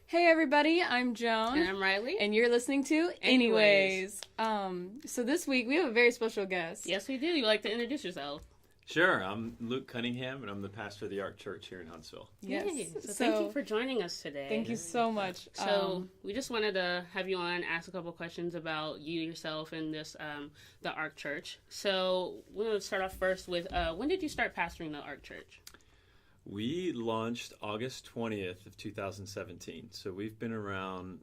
Hey everybody, I'm Joan. And I'm Reilly. And you're listening to Anyways. So this week we have a very special guest. Yes, we do. You'd like to introduce yourself? Sure. I'm Luke Cunningham, and I'm the pastor of the Ark Church here in Huntsville. Yes. Yay. So thank you for joining us today. Thank you so much. So we just wanted to have you on, ask a couple questions about you yourself and this the Ark Church. So we're going to start off first with when did you start pastoring the Ark Church? We launched August 20th of 2017, so we've been around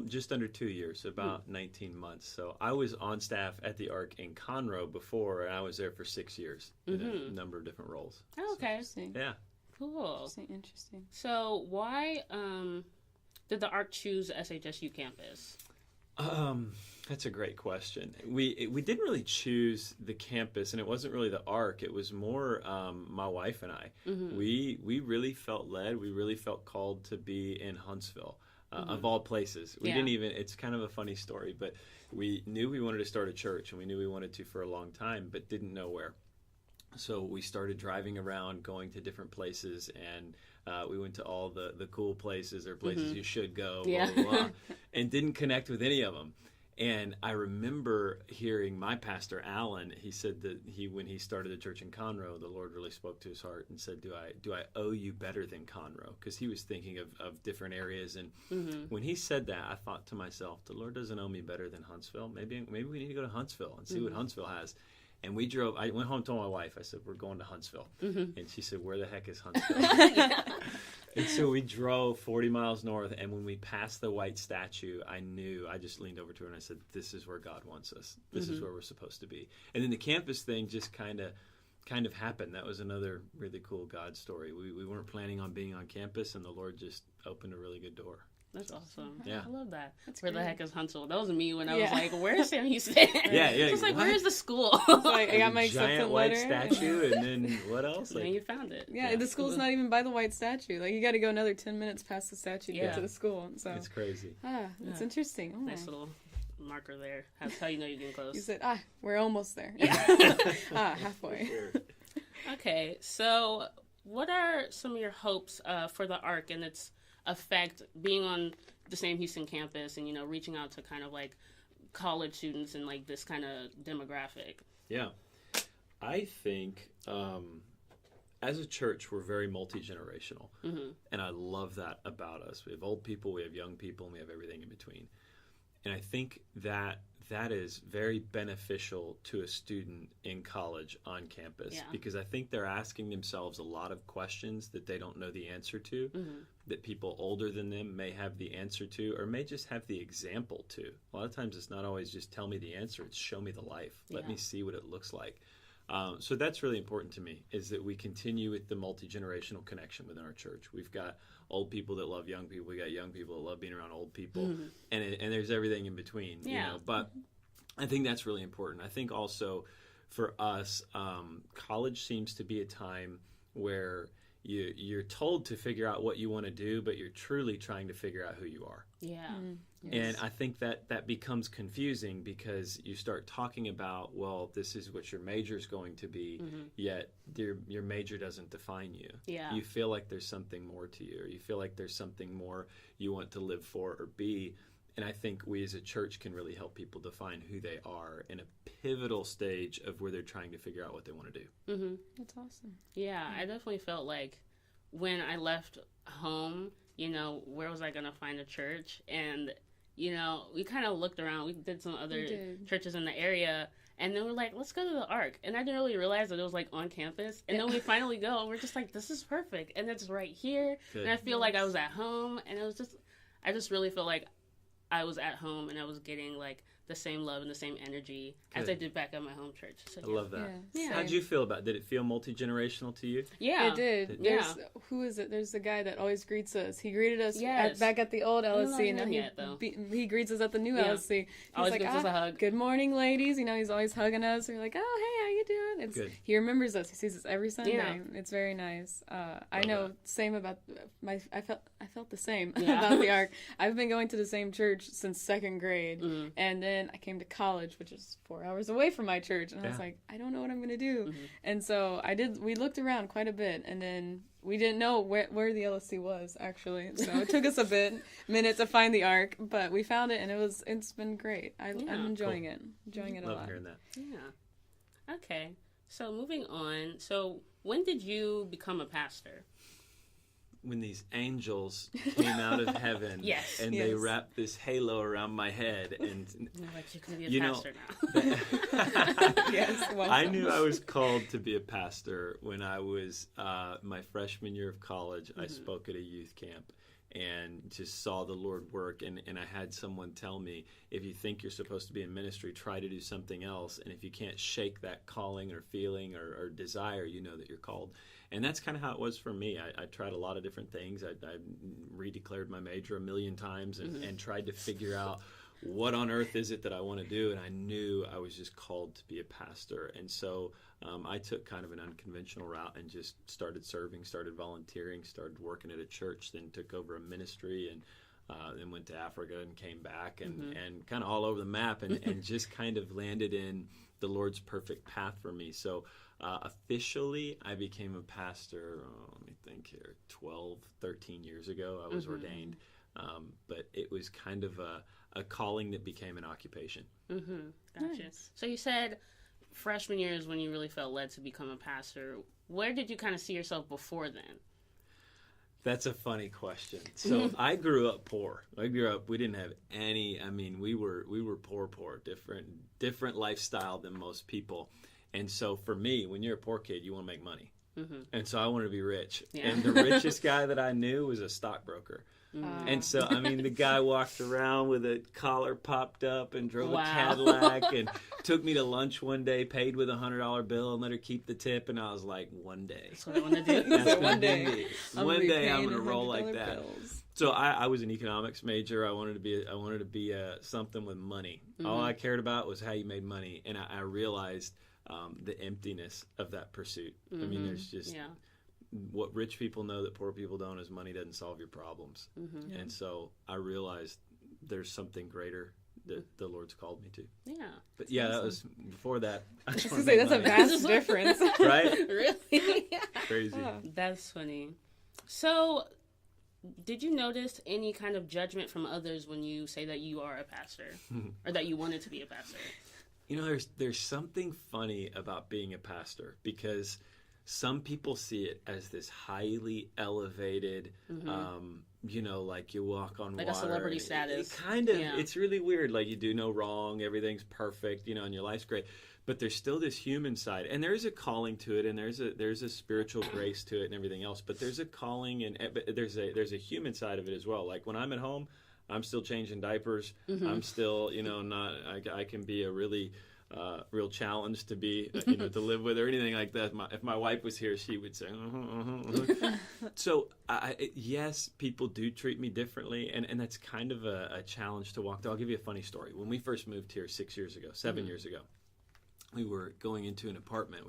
just under 2 years, about 19 months. So I was on staff at the Ark in Conroe before, and I was there for 6 years in a number of different roles. Oh, okay. Yeah. Cool. Interesting. So why did the Ark choose SHSU campus? That's a great question. We didn't really choose the campus, and it wasn't really the Ark. It was more my wife and I. We really felt led. We really felt called to be in Huntsville, of all places. We didn't even. It's kind of a funny story, but we knew we wanted to start a church, and we knew we wanted to for a long time, but didn't know where. So we started driving around, going to different places, and we went to all the cool places or places you should go, blah, blah, blah, and didn't connect with any of them. And I remember hearing my pastor, Alan, he said that when he started the church in Conroe, the Lord really spoke to his heart and said, do I owe you better than Conroe? Because he was thinking of different areas. And when he said that, I thought to myself, the Lord doesn't owe me better than Huntsville. Maybe we need to go to Huntsville and see what Huntsville has. And we drove. I went home and told my wife, I said, we're going to Huntsville. And she said, where the heck is Huntsville? And so we drove 40 miles north, and when we passed the white statue, I just leaned over to her and I said, this is where God wants us. This is where we're supposed to be. And then the campus thing just kind of happened. That was another really cool God story. We weren't planning on being on campus, and the Lord just opened a really good door. That's awesome. Yeah. I love that. That's where great. the heck is Huntsville? That was me when I was like, where's Sam Houston? Yeah. I was like, where's the school? Like, I got my giant acceptance white letter. statue, and then what else? And then you found it. Yeah, the school's not even by the white statue. Like, you got to go another 10 minutes past the statue to get to the school. So it's crazy. It's interesting. Oh. Nice little marker there. That's how you know you're getting close. You said, we're almost there. Halfway. Sure. Okay, so what are some of your hopes for the Ark and its effect being on the Sam Houston campus and, reaching out to kind of like college students and like this kind of demographic? Yeah. I think as a church, we're very multi-generational. And I love that about us. We have old people, we have young people, and we have everything in between. And I think that is very beneficial to a student in college on campus because I think they're asking themselves a lot of questions that they don't know the answer to, that people older than them may have the answer to, or may just have the example to. A lot of times it's not always just tell me the answer, it's show me the life. Let me see what it looks like. So that's really important to me, is that we continue with the multi-generational connection within our church. We've got old people that love young people. We got young people that love being around old people. And there's everything in between. But I think that's really important. I think also for us, college seems to be a time where you're told to figure out what you want to do, but you're truly trying to figure out who you are. Yeah. And I think that becomes confusing because you start talking about, well, this is what your major is going to be, yet your major doesn't define you. Yeah. You feel like there's something more to you, or you feel like there's something more you want to live for or be. And I think we as a church can really help people define who they are in a pivotal stage of where they're trying to figure out what they want to do. That's awesome. Yeah, I definitely felt like when I left home, where was I going to find a church? And, we kind of looked around. We did some other churches in the area. And then we're like, let's go to the Ark. And I didn't really realize that it was like on campus. And then we finally go and we're just like, this is perfect. And it's right here. Good. And I feel like I was at home. And I just really feel like I was at home and I was getting like the same love and the same energy as I did back at my home church. So, I love that. Yeah. How'd you feel about it? Did it feel multi-generational to you? Yeah. It did. Who is it? There's the guy that always greets us. He greeted us back at the old LSC, and then he greets us at the new LSC. He's always like, gives us a hug. Good morning, ladies. He's always hugging us. We're like, oh, hey, how you doing? Good. He remembers us. He sees us every Sunday. Yeah. It's very nice. I know same about I felt the same about the Ark. I've been going to the same church since second grade, and then I came to college, which is 4 hours away from my church, and I was like, I don't know what I'm going to do. And so we looked around quite a bit, and then we didn't know where the LSC was, actually. So it took us a minute to find the Ark, but we found it, and it's been great. I'm enjoying it. Enjoying it a lot. Love hearing that. Yeah. Okay. So moving on. So when did you become a pastor? When these angels came out of heaven, yes, and they wrapped this halo around my head, and like you could be a pastor now. Yes, I knew I was called to be a pastor when I was my freshman year of college. I spoke at a youth camp and just saw the Lord work, and I had someone tell me, if you think you're supposed to be in ministry, try to do something else, and if you can't shake that calling or feeling or desire, you know that you're called. And that's kind of how it was for me. I tried a lot of different things. I redeclared my major a million times and tried to figure out what on earth is it that I want to do. And I knew I was just called to be a pastor. And so I took kind of an unconventional route and just started serving, started volunteering, started working at a church, then took over a ministry, and then went to Africa and came back and kind of all over the map and just kind of landed in the Lord's perfect path for me. So officially, I became a pastor, let me think here, 12, 13 years ago. I was ordained. But it was kind of a calling that became an occupation. Gotcha. Nice. So you said freshman year is when you really felt led to become a pastor. Where did you kind of see yourself before then? That's a funny question. So I grew up poor. We didn't have any, we were poor, different lifestyle than most people. And so for me, when you're a poor kid, you want to make money. And so I wanted to be rich. Yeah. And the richest guy that I knew was a stockbroker. And so, the guy walked around with a collar popped up and drove a Cadillac and took me to lunch one day, paid with $100 bill and let her keep the tip. And I was like, one day. That's what I want to do. That's one day. One day I'm going to roll like that. Bills. So I was an economics major. I wanted to be something with money. All I cared about was how you made money. And I realized the emptiness of that pursuit. There's just... Yeah. What rich people know that poor people don't is money doesn't solve your problems. And so I realized there's something greater that the Lord's called me to. Yeah. But yeah, awesome. That was before that. I was going to say, that's a vast difference. Right? Really? Yeah. Crazy. That's funny. So did you notice any kind of judgment from others when you say that you are a pastor or that you wanted to be a pastor? There's something funny about being a pastor because some people see it as this highly elevated, like you walk on like water. Like a celebrity status. It's really weird. Like you do no wrong, everything's perfect, and your life's great. But there's still this human side, and there's a calling to it, and there's a spiritual grace to it, and everything else. But there's a calling, and there's a human side of it as well. Like when I'm at home, I'm still changing diapers. I'm still, I can be a really real challenge to be, to live with or anything like that. If my wife was here, she would say, So, yes, people do treat me differently, and that's kind of a challenge to walk through. I'll give you a funny story. When we first moved here 7 years ago, we were moving into an apartment,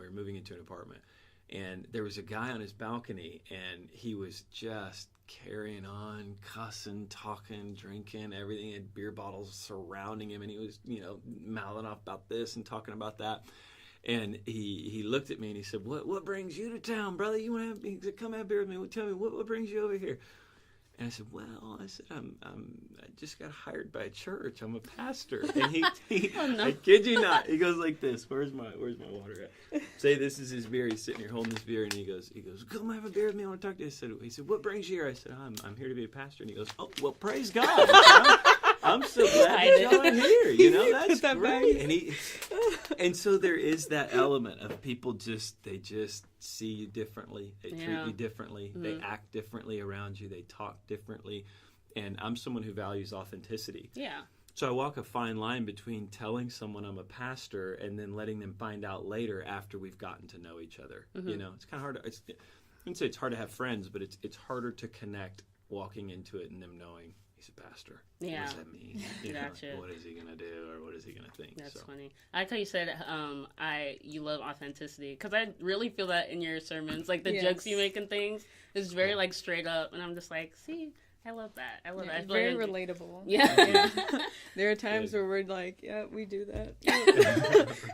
and there was a guy on his balcony, and he was just carrying on, cussing, talking, drinking, everything. He had beer bottles surrounding him, and he was, mouthing off about this and talking about that. And he looked at me and he said, "What brings you to town, brother? You want to come have beer with me? Tell me what brings you over here?" And I said, I just got hired by a church. I'm a pastor. And he oh, no. I kid you not. He goes like this. Where's my water at? Say this is his beer. He's sitting here holding this beer, and he goes, "Come have a beer with me. I want to talk to you." He said, "What brings you here?" I said, I'm here to be a pastor. And he goes, "Oh, well, praise God. I'm so glad that y'all are here. That's great." And so there is that element of people they just see you differently. They treat you differently. They act differently around you. They talk differently. And I'm someone who values authenticity. Yeah. So I walk a fine line between telling someone I'm a pastor and then letting them find out later after we've gotten to know each other. It's kind of hard. I wouldn't say it's hard to have friends, but it's harder to connect walking into it and them knowing he's a pastor. Yeah. What does that mean? Gotcha. What is he going to do, or what is he going to think? That's funny. I like how you said you love authenticity, because I really feel that in your sermons, like the jokes you make and things. It's very like straight up, and I'm just like, see, I love that. I love that. It's very relatable. Yeah. There are times where we're like, yeah, we do that.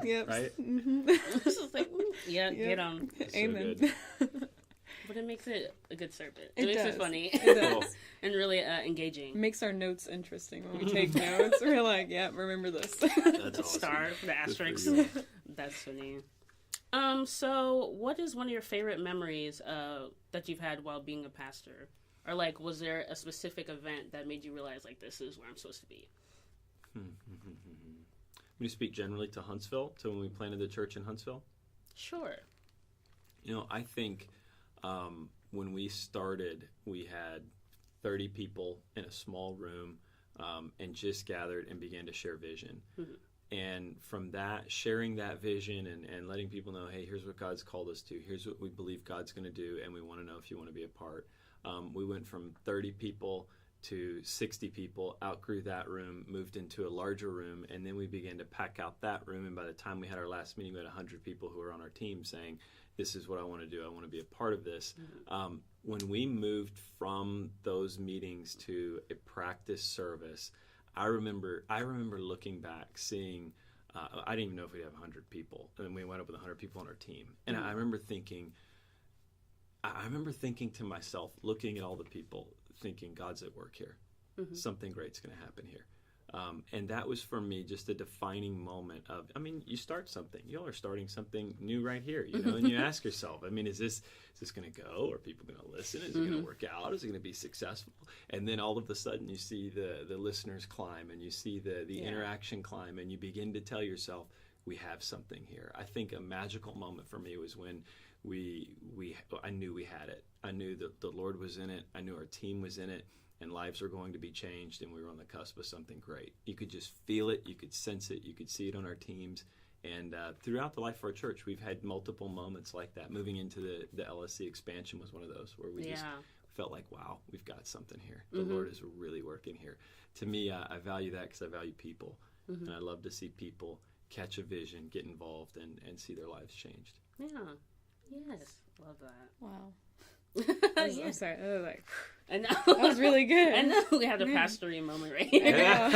Yep. Right? It's just like, get on. Amen. So But it makes it a good sermon. It makes does. it funny. It does. And really engaging. It makes our notes interesting when we take notes. We're like, yeah, remember this. That's The awesome. star, the asterisk. That's funny. So what is one of your favorite memories that you've had while being a pastor? Or like, was there a specific event that made you realize like this is where I'm supposed to be? We speak generally to Huntsville, to when we planted the church in Huntsville. Sure. You know, I think when we started, we had 30 people in a small room and just gathered and began to share vision. Mm-hmm. And from that, sharing that vision and letting people know, hey, here's what God's called us to. Here's what we believe God's going to do, and we want to know if you want to be a part. We went from 30 people to 60 people, outgrew that room, moved into a larger room, and then we began to pack out that room. And by the time we had our last meeting, we had 100 people who were on our team saying, this is what I want to do. I want to be a part of this. Mm-hmm. When we moved from those meetings to a practice service, I remember looking back, seeing, I didn't even know if we'd have 100 people. And then we went up with 100 people on our team. And I remember thinking to myself, looking at all the people, thinking, God's at work here. Mm-hmm. Something great's going to happen here. And that was for me just a defining moment of, I mean, you start something. You all are starting something new right here, you know, and you ask yourself, I mean, is this going to go? Are people going to listen? Is it going to work out? Is it going to be successful? And then all of a sudden you see the listeners climb, and you see the interaction climb, and you begin to tell yourself, we have something here. I think a magical moment for me was when I knew we had it. I knew that the Lord was in it. I knew our team was in it. And lives were going to be changed, and we were on the cusp of something great. You could just feel it, you could sense it, you could see it on our teams. And throughout the life of our church, we've had multiple moments like that. Moving into the LSC expansion was one of those where we just felt like, wow, we've got something here. The Lord is really working here. To me, I value that because I value people. Mm-hmm. And I love to see people catch a vision, get involved, and see their lives changed. Yeah. Yes. Love that. Wow. I'm sorry. I know. That was really good. I know. We have the pastory moment right here. Yeah.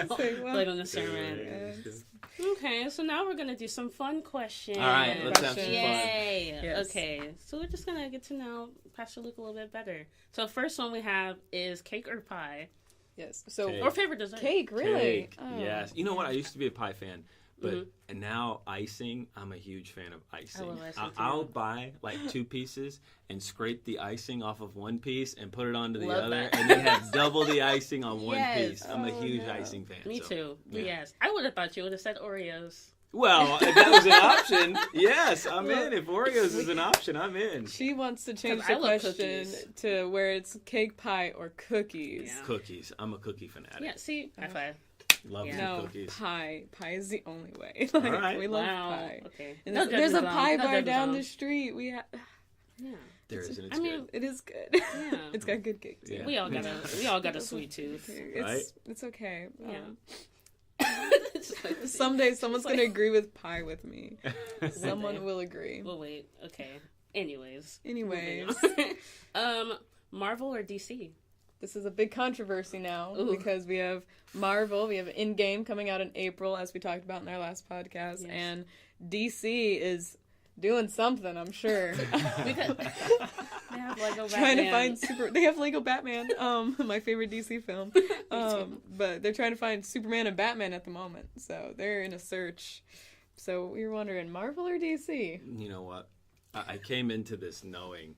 Like on the sermon. Yes. Okay, so now we're going to do some fun questions. All right, let's have some fun. Yay. Yes. Okay, so we're just going to get to know Pastor Luke a little bit better. So first one we have is cake or pie? Yes. So cake. Or favorite dessert? Cake, really? Cake, yes. You know what? I used to be a pie fan. But and now icing, I'm a huge fan of icing. I love icing too. I'll buy like 2 pieces and scrape the icing off of one piece and put it onto the love other, that. and then have double the icing on one piece. I'm a huge no. icing fan. Me too. Yeah. Yes. I would have thought you would have said Oreos. Well, if that was an option, yes, I'm in. If Oreos is an option, I'm in. She wants to change the question to where it's cake, pie, or cookies. Yeah. Cookies. I'm a cookie fanatic. Yeah, see? High five. Love some cookies. Pie. Pie is the only way. All right. We love pie. Okay. And there's a pie bar down the street. We have. Yeah. There is, and it's good. It is good. Yeah. It's got good cake too. Yeah. We all got a sweet tooth. Right? It's okay. Yeah. Someday someone's going to agree with pie with me. Someone will agree. We'll wait. Okay. Anyways. Marvel or DC? This is a big controversy now because we have Marvel, we have Endgame coming out in April, as we talked about in our last podcast, and DC is doing something, I'm sure. They have Lego Batman. Trying to find They have Lego Batman, my favorite DC film. But they're trying to find Superman and Batman at the moment, so they're in a search. So we were wondering, Marvel or DC? You know what? I came into this knowing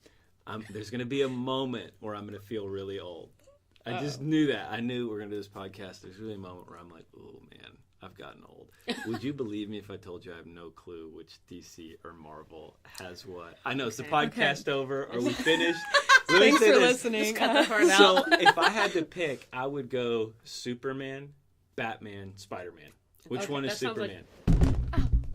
there's going to be a moment where I'm going to feel really old. I just knew that. I knew we're going to do this podcast. There's really a moment where I'm like, oh, man, I've gotten old. Would you believe me if I told you I have no clue which DC or Marvel has what? I know. Is the podcast over? Are we finished? Thanks for listening. Just cut that part out. So if I had to pick, I would go Superman, Batman, Spider-Man. Which one is Superman?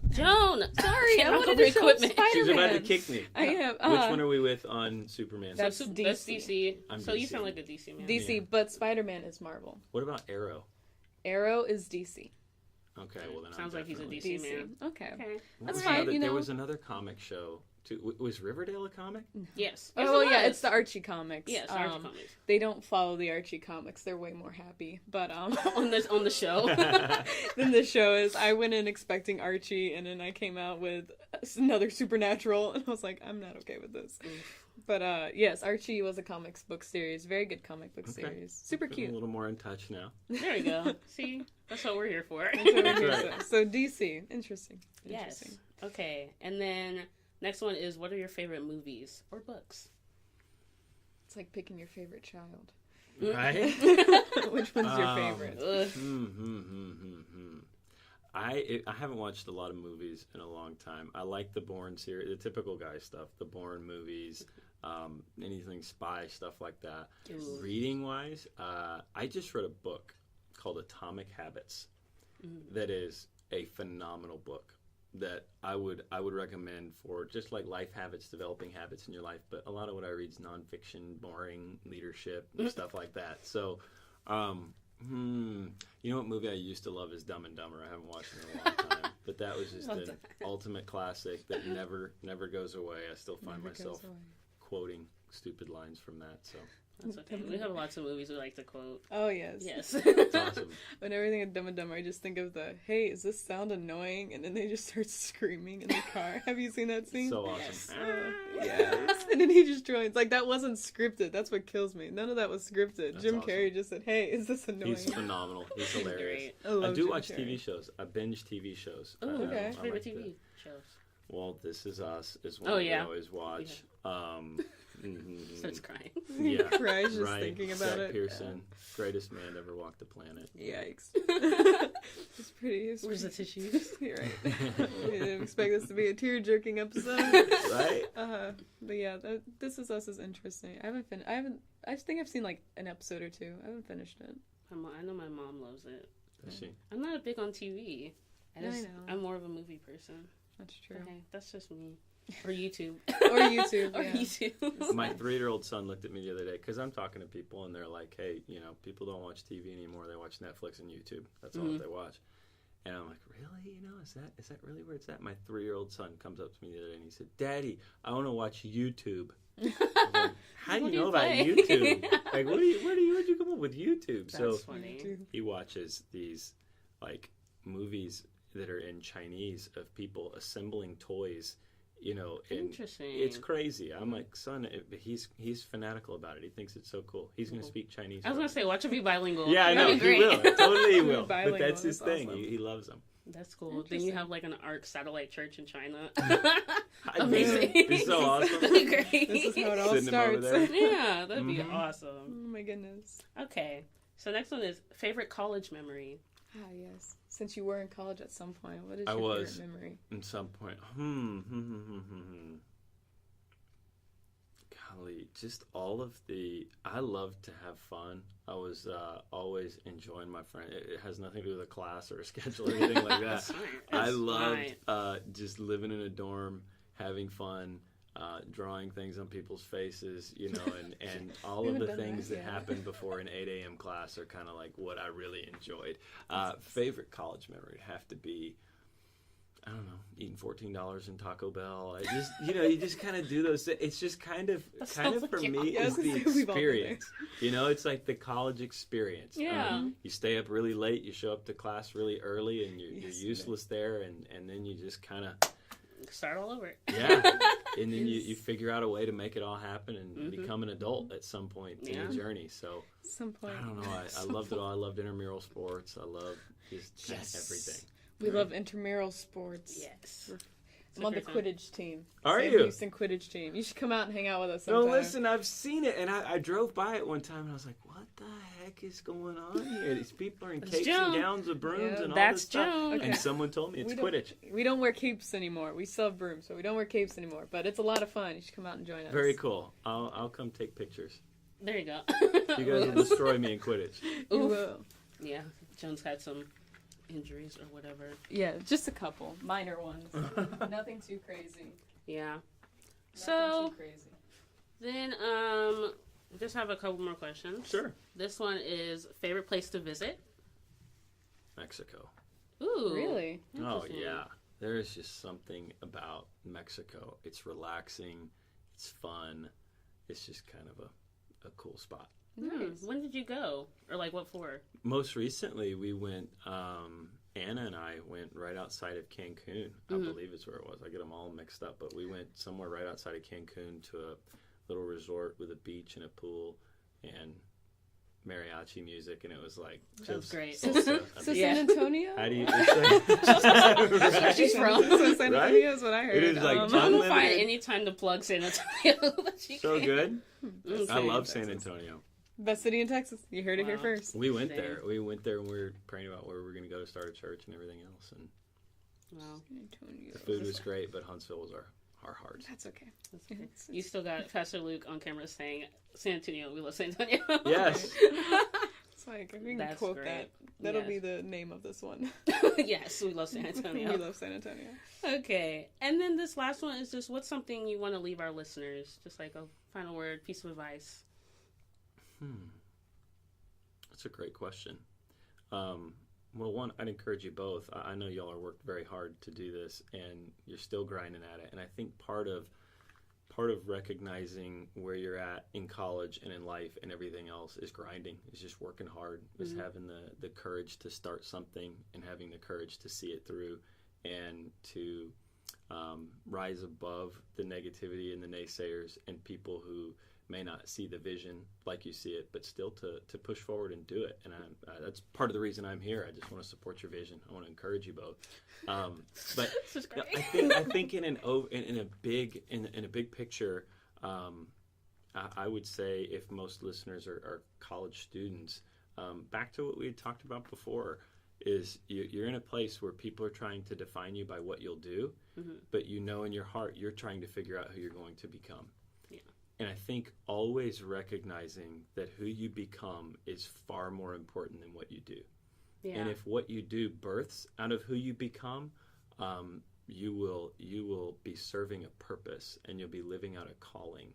Joan! Sorry, I wanted to show Spider-Man. She's about to kick me. I am. Which one are we with on Superman? That's DC. So DC. You sound like a DC man. DC, but Spider-Man is Marvel. What about Arrow? Arrow is DC. Okay, well then sounds like he's a DC man. Okay. That's fine. There was another comic show. Was Riverdale a comic? Yes. Oh, yeah, it's the Archie comics. Yes, Archie comics. They don't follow the Archie comics. They're way more happy. But on the show. Then the show is, I went in expecting Archie, and then I came out with another Supernatural, and I was like, I'm not okay with this. But yes, Archie was a comics book series. Very good comic book series. Super cute. A little more in touch now. There we go. See, that's what we're here for. So DC, interesting. Yes. Okay, and then next one is, what are your favorite movies or books? It's like picking your favorite child. Right? Which one's your favorite? I haven't watched a lot of movies in a long time. I like the Bourne series, the typical guy stuff, the Bourne movies, anything spy stuff like that. Ooh. Reading wise, I just read a book called Atomic Habits. That is a phenomenal book that I would recommend for just like life habits, developing habits in your life. But a lot of what I read is nonfiction, boring leadership and stuff like that. So, you know what movie I used to love is Dumb and Dumber. I haven't watched it in a long time, but that was just an ultimate classic that never goes away. I still find myself quoting stupid lines from that. So. That's okay. We have lots of movies we like to quote. Oh, yes. Yes. That's awesome. Whenever I think of Dumb and Dumber, I just think of hey, is this sound annoying? And then they just start screaming in the car. Have you seen that scene? So awesome. Yes. And then he just joins. Like, that wasn't scripted. That's what kills me. None of that was scripted. That's Jim awesome. Carrey just said, hey, is this annoying? He's phenomenal. He's hilarious. I do Jim watch Carrey. TV shows. I binge TV shows. Oh, okay. Favorite TV shows? Well, This Is Us is one we always watch. Starts crying. Yeah, Cries just right. thinking about Seth it. Pearson, greatest man to ever walk the planet. Yikes. It's pretty. Where's the tissues? You're right. I didn't expect this to be a tear-jerking episode. Right? But yeah, This Is Us is interesting. I think I've seen like an episode or two. I haven't finished it. I know my mom loves it. Does she? I'm not big on TV. I know. I'm more of a movie person. That's true. Okay, that's just me. Or YouTube. Or YouTube. Or yeah. YouTube. My 3-year-old son looked at me the other day because I'm talking to people and they're like, hey, people don't watch TV anymore. They watch Netflix and YouTube. That's all that they watch. And I'm like, really? Is that really where it's at? My 3-year-old son comes up to me the other day and he said, Daddy, I want to watch YouTube. Like, how do you know about YouTube? Like, where'd you come up with YouTube? That's funny. He watches these like movies that are in Chinese of people assembling toys. Interesting. It's crazy. I'm like, son, he's fanatical about it. He thinks it's so cool. He's going to speak Chinese. I was going to say, watch him be bilingual. Yeah, I know. He will. Totally he will. But that's his thing. Awesome. He loves them. That's cool. Then you have like an ARC satellite church in China. Amazing. It's so awesome. That'd be great. This is how it all Sitting starts. Yeah, that'd be awesome. Oh my goodness. Okay. So next one is favorite college memory. Ah, yes. Since you were in college at some point, what is your favorite memory? At some point. Golly, just all of I love to have fun. I was always enjoying my friend. It has nothing to do with a class or a schedule or anything like that. I loved just living in a dorm, having fun, drawing things on people's faces, and all of the things that happened before an 8 a.m. class are kind of like what I really enjoyed. Favorite college memory would have to be, I don't know, eating $14 in Taco Bell. I just, you just kind of do those things. It's just kind of for me is the experience. It's like the college experience. Yeah. You stay up really late, you show up to class really early, and you're useless there, and then you just kind of start all over. Yeah. And then you figure out a way to make it all happen and become an adult at some point in your journey. So some point. I don't know. I loved it all. I loved intramural sports. I love just everything. We love intramural sports. Yes. I'm on the Quidditch team. Are you? Houston Quidditch team. You should come out and hang out with us sometime. No, listen, I've seen it, and I drove by it one time, and I was like, what the heck is going on here? These people are in capes and gowns with brooms and all this stuff. Joan. Okay. And someone told me it's Quidditch. We don't wear capes anymore. We still have brooms, so we don't wear capes anymore. But it's a lot of fun. You should come out and join us. Very cool. I'll come take pictures. There you go. You guys will destroy me in Quidditch. You will. Yeah, Joan's had some injuries or whatever. Yeah, just a couple minor ones. Nothing too crazy. Yeah. Nothing too crazy. Then just have a couple more questions. Sure. This one is favorite place to visit. Mexico. Ooh, really? Oh yeah, there is just something about Mexico. It's relaxing. It's fun. It's just kind of a cool spot. Nice. When did you go? Or like what for? Most recently, we went, Anna and I went right outside of Cancun. I believe is where it was. I get them all mixed up. But we went somewhere right outside of Cancun to little resort with a beach and a pool and mariachi music, and it was like that's great. So San Antonio? How do you? That's where she's from. So San Antonio is what I heard. It is like I'm gonna find any time to plug San Antonio. So good. I love San Antonio. Best city in Texas. You heard it here first. We went there. We went there, and we were praying about where we were going to go to start a church and everything else. And the food was great, but Huntsville was our heart. That's okay. You still got Pastor Luke on camera saying, San Antonio, we love San Antonio. Yes. It's like, if you can quote that, that'll be the name of this one. Yes, we love San Antonio. We love San Antonio. Okay. And then this last one is just, what's something you want to leave our listeners? Just like a final word, piece of advice. That's a great question. Well, one, I'd encourage you both. I know y'all are worked very hard to do this, and you're still grinding at it. And I think part of recognizing where you're at in college and in life and everything else is grinding. Is just working hard. Is having the courage to start something and having the courage to see it through and to rise above the negativity and the naysayers and people who may not see the vision like you see it, but still to push forward and do it. And that's part of the reason I'm here. I just want to support your vision. I want to encourage you both. But I think in a big picture, I would say if most listeners are college students, back to what we had talked about before, is you're in a place where people are trying to define you by what you'll do, but you know in your heart you're trying to figure out who you're going to become. And I think always recognizing that who you become is far more important than what you do. Yeah. And if what you do births out of who you become, you will be serving a purpose and you'll be living out a calling.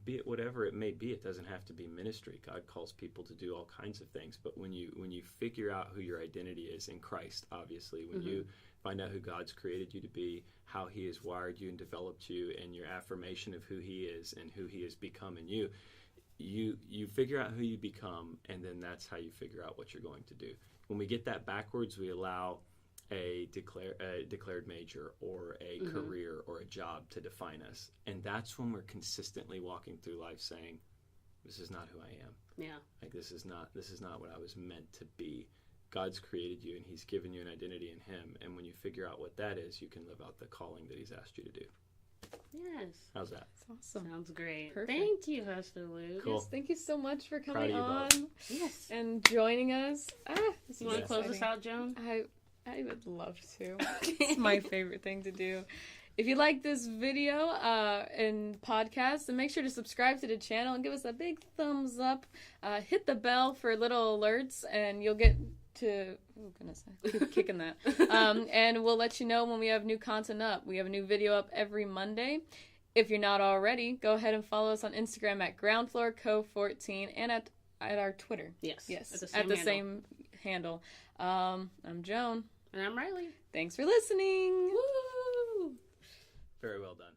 Be it whatever it may be. It doesn't have to be ministry. God calls people to do all kinds of things. But when you figure out who your identity is in Christ, obviously, when you find out who God's created you to be, how he has wired you and developed you, and your affirmation of who he is and who he has become in you, you figure out who you become, and then that's how you figure out what you're going to do. When we get that backwards, we allow a declared major or a career or a job to define us. And that's when we're consistently walking through life saying, this is not who I am. Yeah. Like this is not what I was meant to be. God's created you and he's given you an identity in him. And when you figure out what that is, you can live out the calling that he's asked you to do. Yes. How's that? That's awesome. Sounds great. Perfect. Thank you, Pastor Luke. Cool. Yes, thank you so much for coming on. Yes. And joining us. You want to close us out, Joan? I would love to. It's my favorite thing to do. If you like this video and podcast, then make sure to subscribe to the channel and give us a big thumbs up. Hit the bell for little alerts, and you'll get to... Oh, goodness, I keep kicking that. And we'll let you know when we have new content up. We have a new video up every Monday. If you're not already, go ahead and follow us on Instagram at groundfloorco14 and at our Twitter. Yes. At the same handle. I'm Joan. And I'm Reilly. Thanks for listening. Woo! Very well done.